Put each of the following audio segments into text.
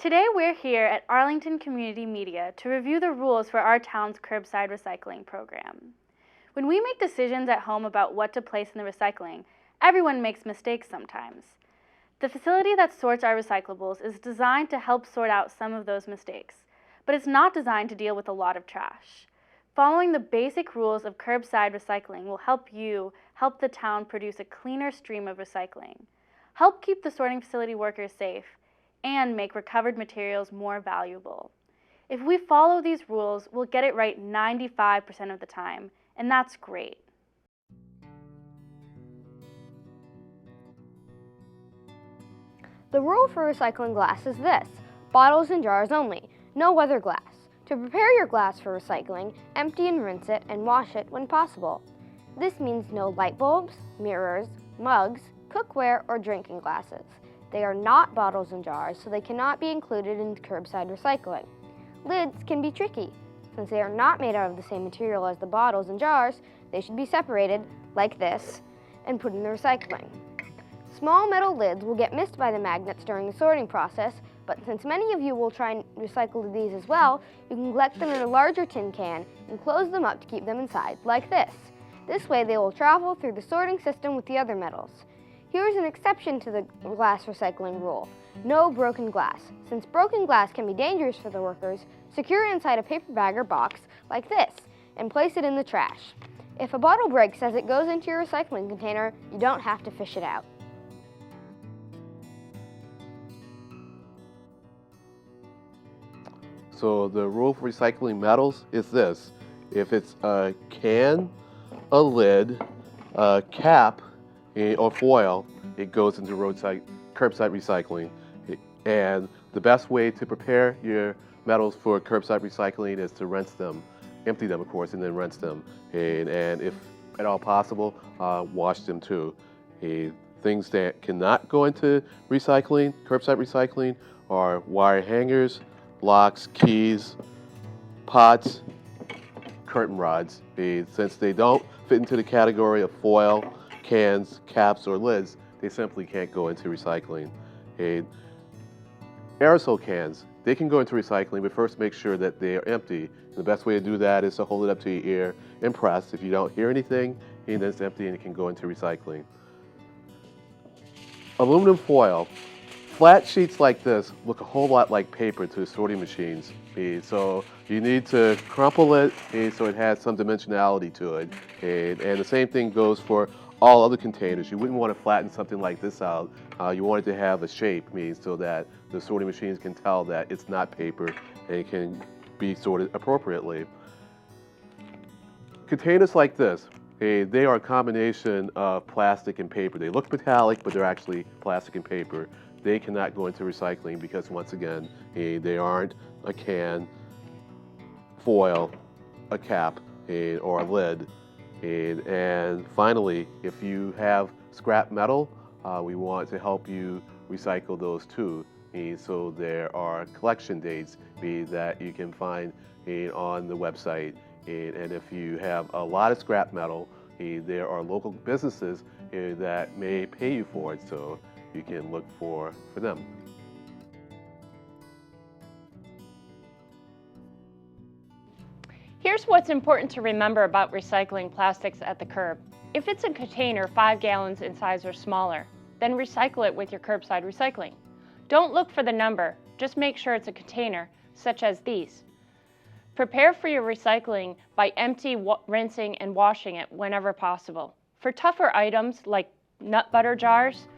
Today we're here at Arlington Community Media to review the rules for our town's curbside recycling program. When we make decisions at home about what to place in the recycling, everyone makes mistakes sometimes. The facility that sorts our recyclables is designed to help sort out some of those mistakes, but it's not designed to deal with a lot of trash. Following the basic rules of curbside recycling will help the town produce a cleaner stream of recycling, help keep the sorting facility workers safe, and make recovered materials more valuable. If we follow these rules, we'll get it right 95% of the time, and that's great. The rule for recycling glass is this: bottles and jars only, no other glass. To prepare your glass for recycling, empty and rinse it and wash it when possible. This means no light bulbs, mirrors, mugs, cookware, or drinking glasses. They are not bottles and jars, so they cannot be included in curbside recycling. Lids can be tricky. Since they are not made out of the same material as the bottles and jars, they should be separated, like this, and put in the recycling. Small metal lids will get missed by the magnets during the sorting process, but since many of you will try and recycle these as well, you can collect them in a larger tin can and close them up to keep them inside, like this. This way they will travel through the sorting system with the other metals. Here is an exception to the glass recycling rule: no broken glass. Since broken glass can be dangerous for the workers, secure it inside a paper bag or box like this and place it in the trash. If a bottle breaks as it goes into your recycling container, you don't have to fish it out. So the rule for recycling metals is this: if it's a can, a lid, a cap, or foil, it goes into curbside recycling. And the best way to prepare your metals for curbside recycling is to rinse them, empty them of course, and then rinse them. And if at all possible, wash them too. Things that cannot go into recycling, curbside recycling, are wire hangers, locks, keys, pots, curtain rods. Since they don't fit into the category of foil, cans, caps, or lids, they simply can't go into recycling. Aerosol cans, they can go into recycling, but first make sure that they are empty. And the best way to do that is to hold it up to your ear and press. If you don't hear anything, then it's empty and it can go into recycling. Aluminum foil. Flat sheets like this look a whole lot like paper to sorting machines. So you need to crumple it so it has some dimensionality to it. And the same thing goes for all other containers. You wouldn't want to flatten something like this out. You want it to have a shape, so that the sorting machines can tell that it's not paper and it can be sorted appropriately. Containers like this, they are a combination of plastic and paper. They look metallic, but they're actually plastic and paper. They cannot go into recycling because, once again, they aren't a can, foil, a cap, or a lid. And finally, if you have scrap metal, we want to help you recycle those too. So there are collection dates that you can find on the website. And if you have a lot of scrap metal, there are local businesses that may pay you for it, so you can look for them. Here's what's important to remember about recycling plastics at the curb. If it's a container 5 gallons in size or smaller, then recycle it with your curbside recycling. Don't look for the number, just make sure it's a container, such as these. Prepare for your recycling by rinsing and washing it whenever possible. For tougher items like nut butter jars,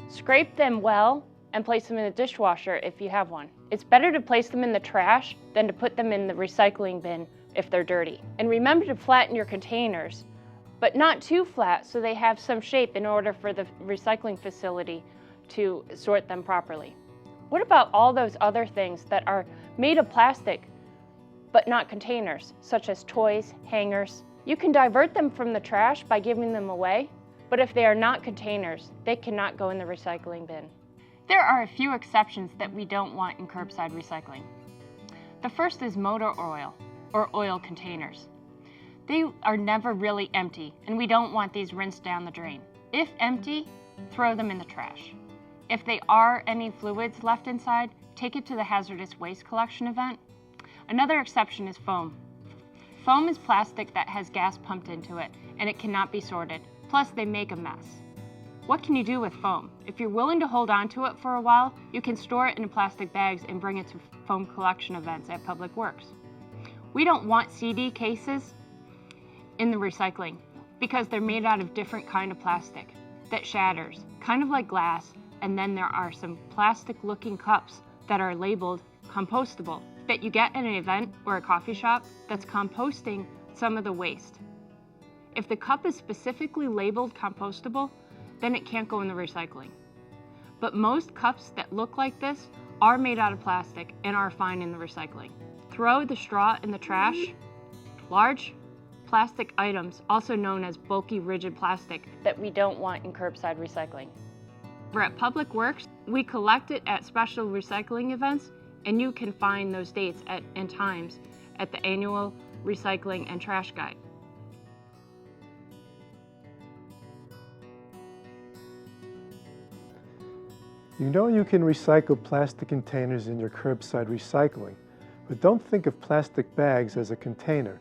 scrape them well and place them in the dishwasher if you have one. It's better to place them in the trash than to put them in the recycling bin if they're dirty. And remember to flatten your containers, but not too flat so they have some shape in order for the recycling facility to sort them properly. What about all those other things that are made of plastic but not containers, such as toys, hangers? You can divert them from the trash by giving them away, but if they are not containers, they cannot go in the recycling bin. There are a few exceptions that we don't want in curbside recycling. The first is motor oil or oil containers. They are never really empty, and we don't want these rinsed down the drain. If empty, throw them in the trash. If there are any fluids left inside, take it to the hazardous waste collection event. Another exception is foam. Foam is plastic that has gas pumped into it, and it cannot be sorted. Plus, they make a mess. What can you do with foam? If you're willing to hold on to it for a while, you can store it in plastic bags and bring it to foam collection events at Public Works. We don't want CD cases in the recycling because they're made out of different kind of plastic that shatters, kind of like glass, and then there are some plastic-looking cups that are labeled compostable that you get at an event or a coffee shop that's composting some of the waste. If the cup is specifically labeled compostable, then it can't go in the recycling. But most cups that look like this are made out of plastic and are fine in the recycling. Throw the straw in the trash. Large plastic items, also known as bulky rigid plastic, that we don't want in curbside recycling. We're at Public Works. We collect it at special recycling events, and you can find those dates and times at the annual recycling and trash guide. You know you can recycle plastic containers in your curbside recycling, but don't think of plastic bags as a container,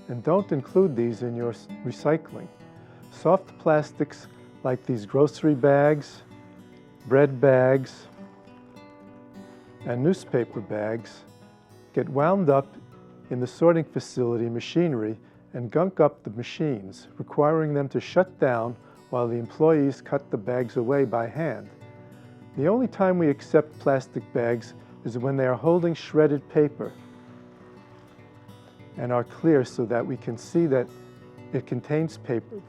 and don't include these in your recycling. Soft plastics like these grocery bags, bread bags, and newspaper bags get wound up in the sorting facility machinery and gunk up the machines, requiring them to shut down while the employees cut the bags away by hand. The only time we accept plastic bags is when they are holding shredded paper and are clear so that we can see that it contains paper.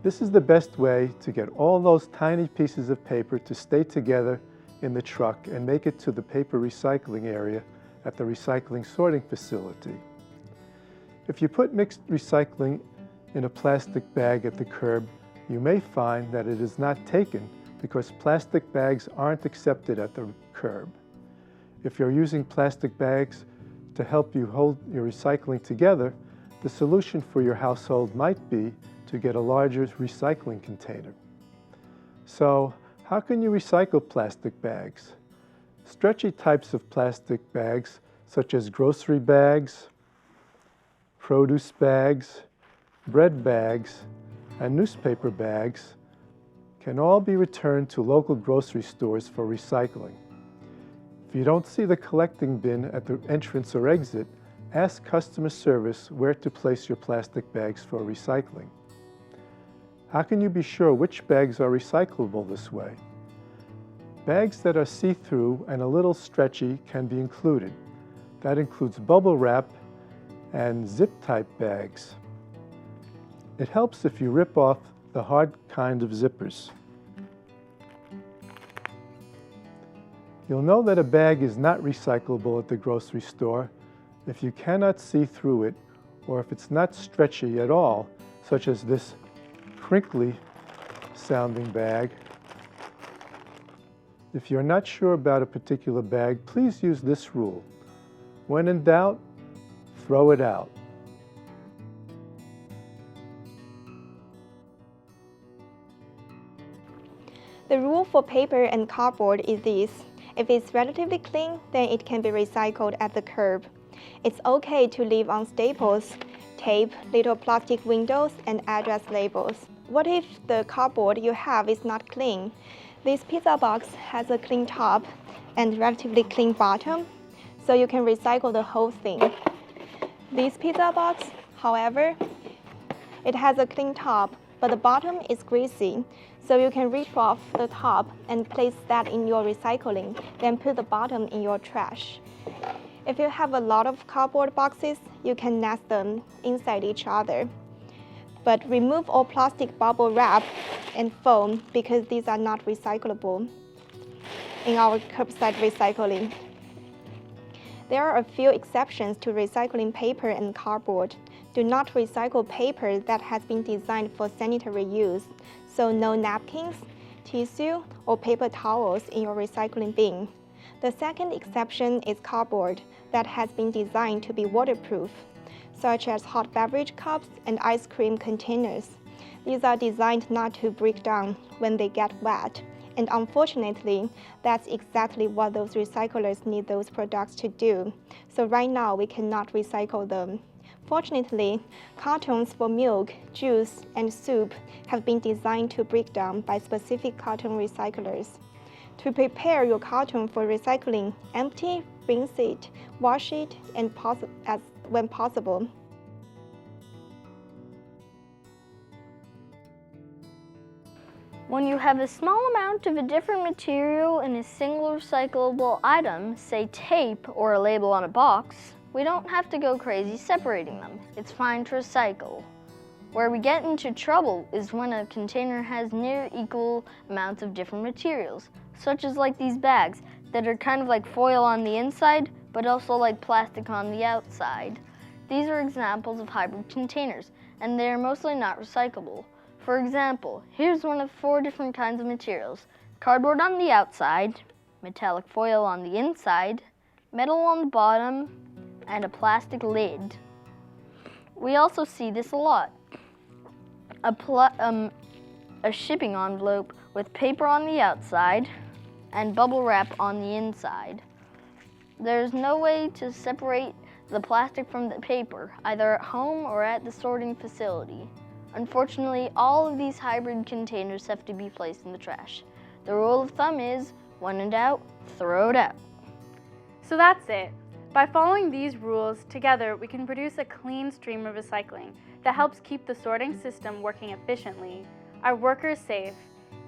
This is the best way to get all those tiny pieces of paper to stay together in the truck and make it to the paper recycling area at the recycling sorting facility. If you put mixed recycling in a plastic bag at the curb, you may find that it is not taken because plastic bags aren't accepted at the curb. If you're using plastic bags to help you hold your recycling together, the solution for your household might be to get a larger recycling container. So, how can you recycle plastic bags? Stretchy types of plastic bags, such as grocery bags, produce bags, bread bags, and newspaper bags, can all be returned to local grocery stores for recycling. If you don't see the collecting bin at the entrance or exit, ask customer service where to place your plastic bags for recycling. How can you be sure which bags are recyclable this way? Bags that are see-through and a little stretchy can be included. That includes bubble wrap and zip-type bags. It helps if you rip off the hard kind of zippers. You'll know that a bag is not recyclable at the grocery store if you cannot see through it or if it's not stretchy at all, such as this crinkly sounding bag. If you're not sure about a particular bag, please use this rule. When in doubt, throw it out. The rule for paper and cardboard is this. If it's relatively clean, then it can be recycled at the curb. It's okay to leave on staples, tape, little plastic windows, and address labels. What if the cardboard you have is not clean? This pizza box has a clean top and relatively clean bottom, so you can recycle the whole thing. This pizza box, however, it has a clean top, but the bottom is greasy, so you can rip off the top and place that in your recycling, then put the bottom in your trash. If you have a lot of cardboard boxes, you can nest them inside each other. But remove all plastic bubble wrap and foam because these are not recyclable in our curbside recycling. There are a few exceptions to recycling paper and cardboard. Do not recycle paper that has been designed for sanitary use, so no napkins, tissue, or paper towels in your recycling bin. The second exception is cardboard that has been designed to be waterproof, such as hot beverage cups and ice cream containers. These are designed not to break down when they get wet And unfortunately, that's exactly what those recyclers need those products to do. So right now, we cannot recycle them. Fortunately, cartons for milk, juice, and soup have been designed to break down by specific carton recyclers. To prepare your carton for recycling, empty, rinse it, wash it, and when possible. When you have a small amount of a different material in a single recyclable item, say tape or a label on a box, we don't have to go crazy separating them. It's fine to recycle. Where we get into trouble is when a container has near equal amounts of different materials, such as like these bags that are kind of like foil on the inside, but also like plastic on the outside. These are examples of hybrid containers, and they are mostly not recyclable. For example, here's one of 4 different kinds of materials: cardboard on the outside, metallic foil on the inside, metal on the bottom, and a plastic lid. We also see this a lot. A shipping envelope with paper on the outside and bubble wrap on the inside. There's no way to separate the plastic from the paper, either at home or at the sorting facility. Unfortunately, all of these hybrid containers have to be placed in the trash. The rule of thumb is, when in doubt, throw it out. So that's it. By following these rules, together we can produce a clean stream of recycling that helps keep the sorting system working efficiently, our workers safe,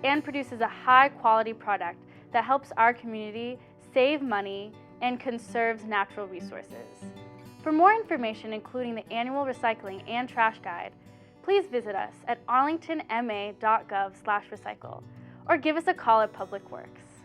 and produces a high-quality product that helps our community save money and conserves natural resources. For more information, including the annual recycling and trash guide, please visit us at arlingtonma.gov/recycle or give us a call at Public Works.